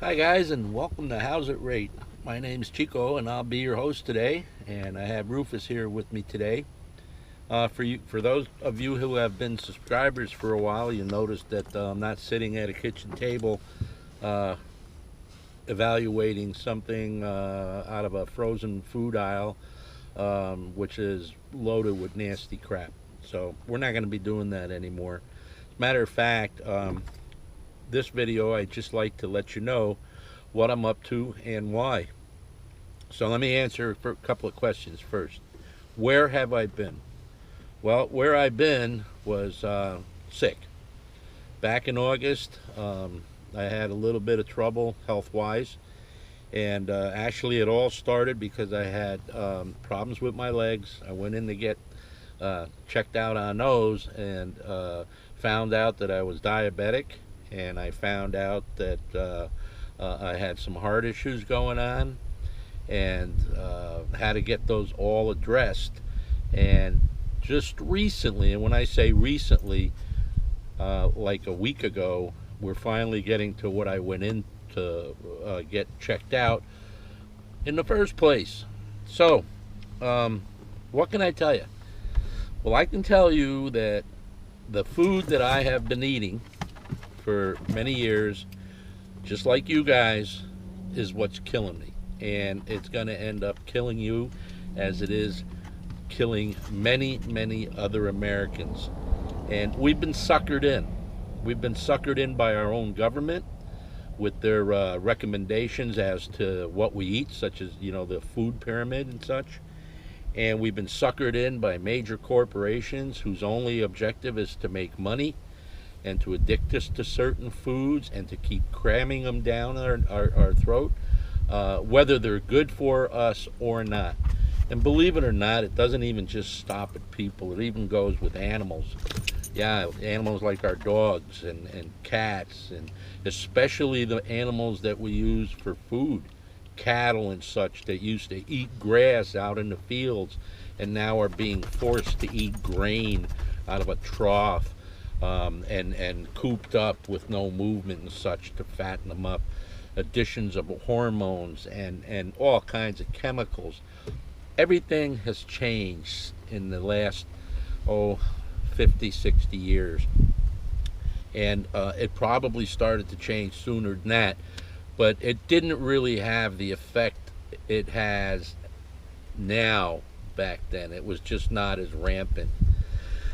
Hi guys, and welcome to How's It Rate. My name's Chico, and I'll be your host today. And I have Rufus here with me today. For those of you who have been subscribers for a while, you notice that I'm not sitting at a kitchen table uh, evaluating something out of a frozen food aisle, which is loaded with nasty crap. So we're not going to be doing that anymore. Matter of fact, this video I just like to let you know what I'm up to and why. So let me answer a couple of questions first. Where have I been? Well, where I've been was sick. Back in August, I had a little bit of trouble health wise. And actually, it all started because I had problems with my legs. I went in to get checked out on those and found out that I was diabetic. And I found out that I had some heart issues going on and had to get those all addressed. And just recently, and when I say recently, like a week ago, we're finally getting to what I went in to get checked out in the first place. So, what can I tell you? Well, I can tell you that the food that I have been eating for many years, just like you guys, is what's killing me. And it's going to end up killing you as it is killing many, many other Americans. And we've been suckered in. We've been suckered in by our own government with their recommendations as to what we eat, such as, the food pyramid and such. And we've been suckered in by major corporations whose only objective is to make money and to addict us to certain foods and to keep cramming them down our throat, whether they're good for us or not. And believe it or not, it doesn't even just stop at people. It even goes with animals. Yeah, animals like our dogs and cats, and especially the animals that we use for food, cattle and such that used to eat grass out in the fields and now are being forced to eat grain out of a trough, and cooped up with no movement and such to fatten them up. Additions of hormones and all kinds of chemicals. Everything has changed in the last 50, 60 years. And it probably started to change sooner than that, but it didn't really have the effect it has now back then. It was just not as rampant.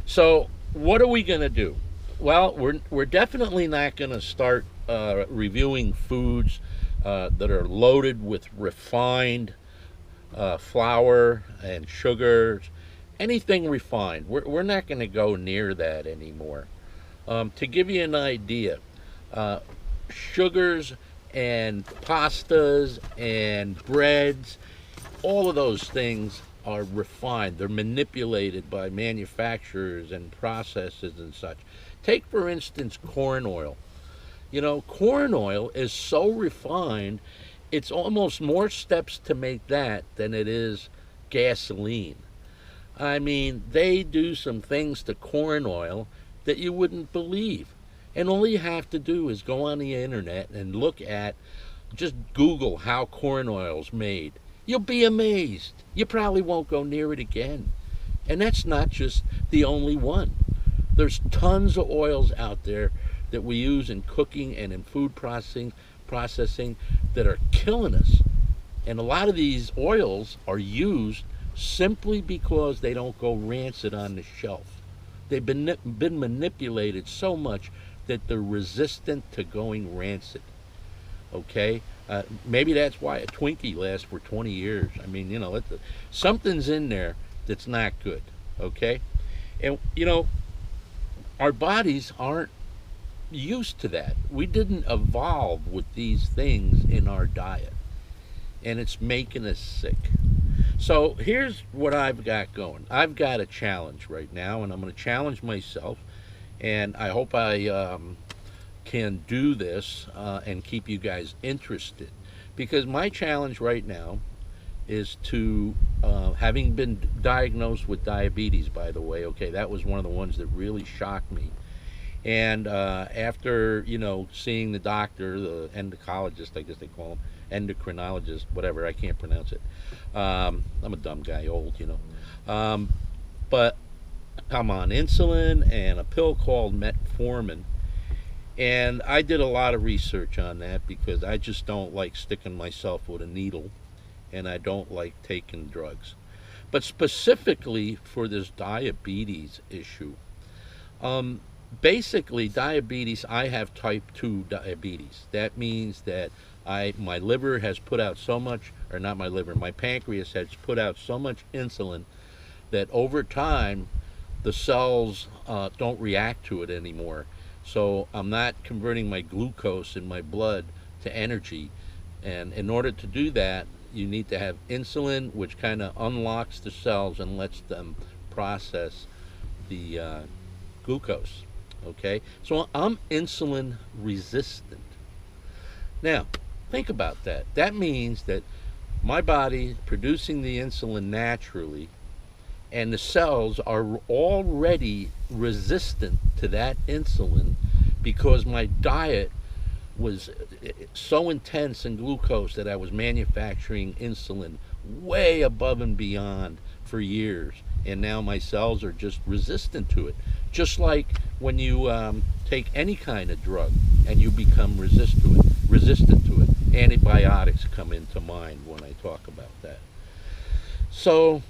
So what are we going to do? Well, we're definitely not going to start reviewing foods that are loaded with refined flour and sugars, anything refined. We're not going to go near that anymore. To give you an idea, sugars and pastas and breads, all of those things are refined. They're manipulated by manufacturers and processes and such. Take, for instance, corn oil. Corn oil is so refined, it's almost more steps to make that than it is gasoline. I mean, they do some things to corn oil that you wouldn't believe. And all you have to do is go on the internet and just Google how corn oil's made. You'll be amazed. You probably won't go near it again. And that's not just the only one. There's tons of oils out there that we use in cooking and in food processing that are killing us. And a lot of these oils are used simply because they don't go rancid on the shelf. They've been manipulated so much that they're resistant to going rancid. Okay? Maybe that's why a Twinkie lasts for 20 years. I mean, something's in there that's not good. Okay? And, our bodies aren't used to that. We didn't evolve with these things in our diet. And it's making us sick. So here's what I've got going. I've got a challenge right now, and I'm going to challenge myself. And I hope I can do this and keep you guys interested. Because my challenge right now is to, having been diagnosed with diabetes, by the way, okay, that was one of the ones that really shocked me. And after, seeing the doctor, the endocrinologist, I guess they call him, endocrinologist, whatever, I can't pronounce it. I'm a dumb guy, old. But I'm on insulin and a pill called metformin. And I did a lot of research on that because I just don't like sticking myself with a needle, and I don't like taking drugs. But specifically for this diabetes issue, um, basically diabetes, I have type 2 diabetes. That means that my liver has put out so much, or not my liver, my pancreas has put out so much insulin that over time the cells don't react to it anymore. So I'm not converting my glucose in my blood to energy. And in order to do that, you need to have insulin, which kind of unlocks the cells and lets them process the glucose. Okay? So I'm insulin resistant. Now, think about that. That means that my body producing the insulin naturally, and the cells are already resistant to that insulin because my diet was so intense in glucose that I was manufacturing insulin way above and beyond for years, and now my cells are just resistant to it. Just like when you take any kind of drug and you become resistant to it. Antibiotics come into mind when I talk about that. So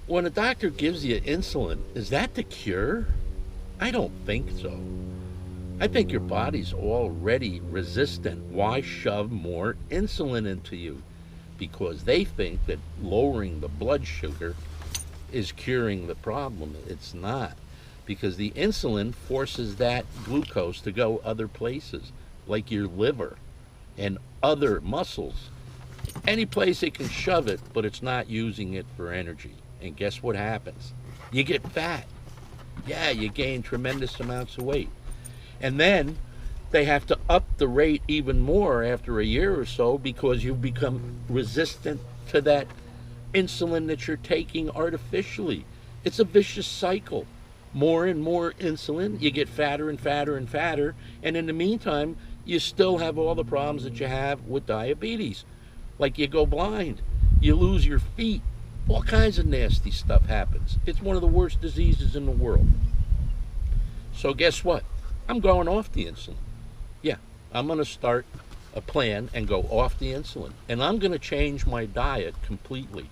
when a doctor gives you insulin, is that the cure? I don't think so. I think your body's already resistant. Why shove more insulin into you? Because they think that lowering the blood sugar is curing the problem. It's not. Because the insulin forces that glucose to go other places, like your liver and other muscles. Any place it can shove it, but it's not using it for energy. And guess what happens? You get fat. Yeah, you gain tremendous amounts of weight. And then they have to up the rate even more after a year or so because you become resistant to that insulin that you're taking artificially. It's a vicious cycle. More and more insulin, you get fatter and fatter and fatter, and in the meantime, you still have all the problems that you have with diabetes. Like you go blind, you lose your feet, all kinds of nasty stuff happens. It's one of the worst diseases in the world. So guess what? I'm going off the insulin. Yeah, I'm going to start a plan and go off the insulin. And I'm going to change my diet completely.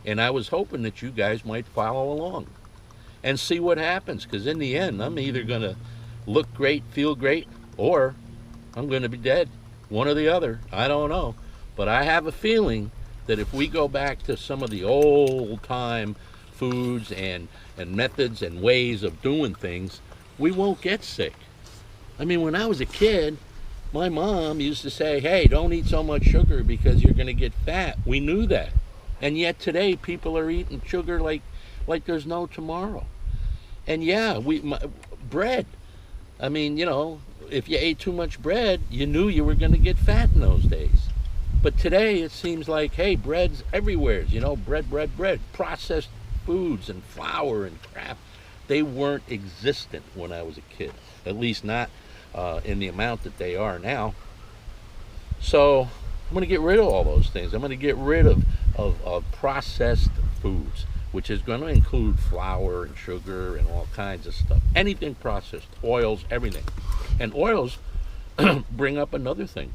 And I was hoping that you guys might follow along and see what happens. Because in the end, I'm either going to look great, feel great, or I'm going to be dead. One or the other. I don't know. But I have a feeling that if we go back to some of the old time foods and methods and ways of doing things, we won't get sick. I mean, when I was a kid, my mom used to say, hey, don't eat so much sugar because you're going to get fat. We knew that. And yet today, people are eating sugar like there's no tomorrow. And yeah, bread. I mean, if you ate too much bread, you knew you were going to get fat in those days. But today, it seems like, hey, bread's everywhere. Bread. Processed foods and flour and crap. They weren't existent when I was a kid. At least not in the amount that they are now. So I'm going to get rid of all those things. I'm going to get rid of processed foods, which is going to include flour and sugar and all kinds of stuff. Anything processed, oils, everything. And oils bring up another thing.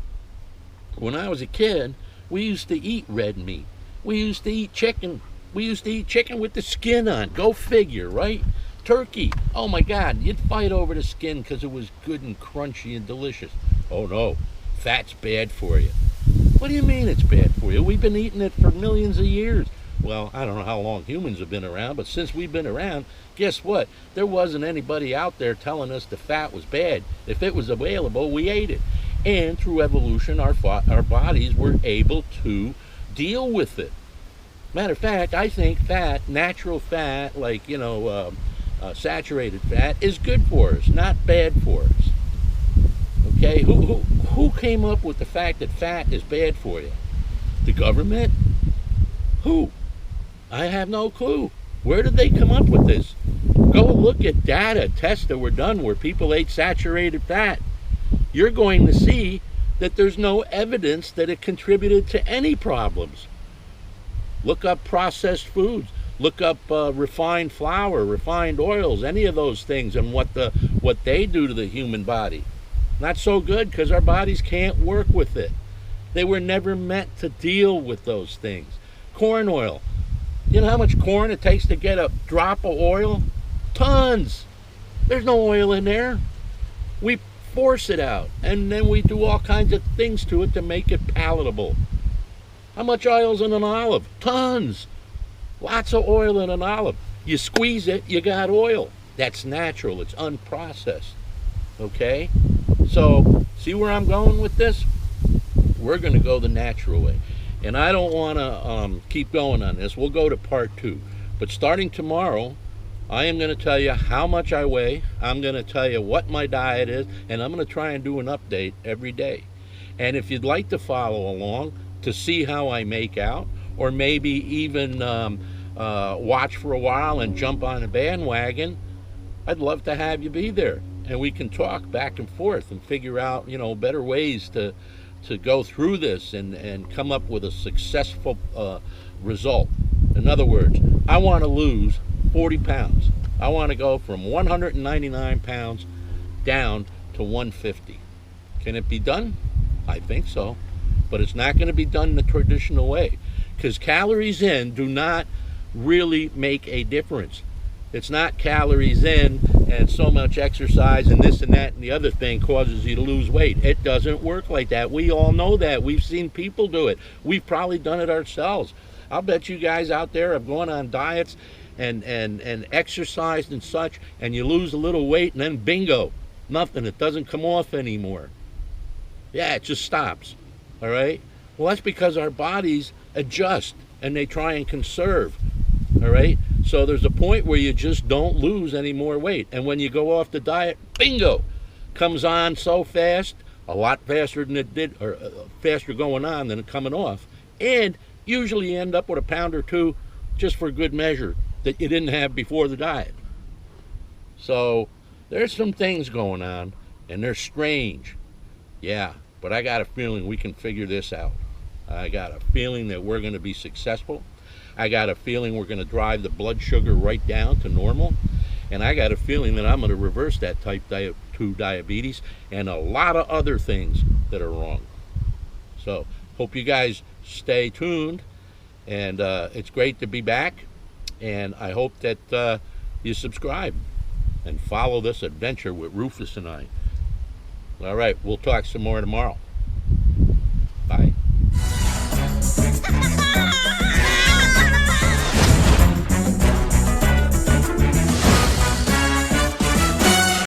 When I was a kid, we used to eat red meat. We used to eat chicken. We used to eat chicken with the skin on. Go figure, right? Turkey. Oh my God, you'd fight over the skin because it was good and crunchy and delicious. Oh no, fat's bad for you. What do you mean it's bad for you? We've been eating it for millions of years. Well, I don't know how long humans have been around, but since we've been around, guess what? There wasn't anybody out there telling us the fat was bad. If it was available, we ate it. And through evolution, our bodies were able to deal with it. Matter of fact, I think fat, natural fat, like, saturated fat, is good for us, not bad for us. Okay? Who came up with the fact that fat is bad for you? The government? Who? I have no clue. Where did they come up with this? Go look at data, tests that were done where people ate saturated fat. You're going to see that there's no evidence that it contributed to any problems. Look up processed foods. Look up refined flour, refined oils, any of those things, and what they do to the human body. Not so good, because our bodies can't work with it. They were never meant to deal with those things. Corn oil. You know how much corn it takes to get a drop of oil? Tons. There's no oil in there. We force it out, and then we do all kinds of things to it to make it palatable. How much oil's in an olive? Tons. Lots of oil in an olive. You squeeze it, you got oil. That's natural. It's unprocessed. Okay? So, see where I'm going with this? We're going to go the natural way. And I don't want to keep going on this. We'll go to part 2. But starting tomorrow, I am going to tell you how much I weigh. I'm going to tell you what my diet is. And I'm going to try and do an update every day. And if you'd like to follow along to see how I make out, or maybe even watch for a while and jump on a bandwagon, I'd love to have you be there. And we can talk back and forth and figure out, you know, better ways to go through this and come up with a successful result. In other words, I want to lose 40 pounds. I want to go from 199 pounds down to 150. Can it be done? I think so. But it's not going to be done the traditional way, because calories in do not really make a difference. It's not calories in and so much exercise and this and that and the other thing causes you to lose weight. It doesn't work like that. We all know that. We've seen people do it. We've probably done it ourselves. I'll bet you guys out there have gone on diets and exercised and such, and you lose a little weight and then bingo, nothing. It doesn't come off anymore. Yeah, it just stops. All right? Well, that's because our bodies adjust and they try and conserve. All right? So there's a point where you just don't lose any more weight. And when you go off the diet, bingo, comes on so fast, a lot faster than it did, or faster going on than it coming off. And usually you end up with a pound or two just for good measure that you didn't have before the diet. So there's some things going on, and they're strange. Yeah, but I got a feeling we can figure this out. I got a feeling that we're going to be successful. I got a feeling we're going to drive the blood sugar right down to normal. And I got a feeling that I'm going to reverse that type 2 diabetes and a lot of other things that are wrong. So, hope you guys stay tuned. And it's great to be back. And I hope that you subscribe and follow this adventure with Rufus and I. All right, we'll talk some more tomorrow.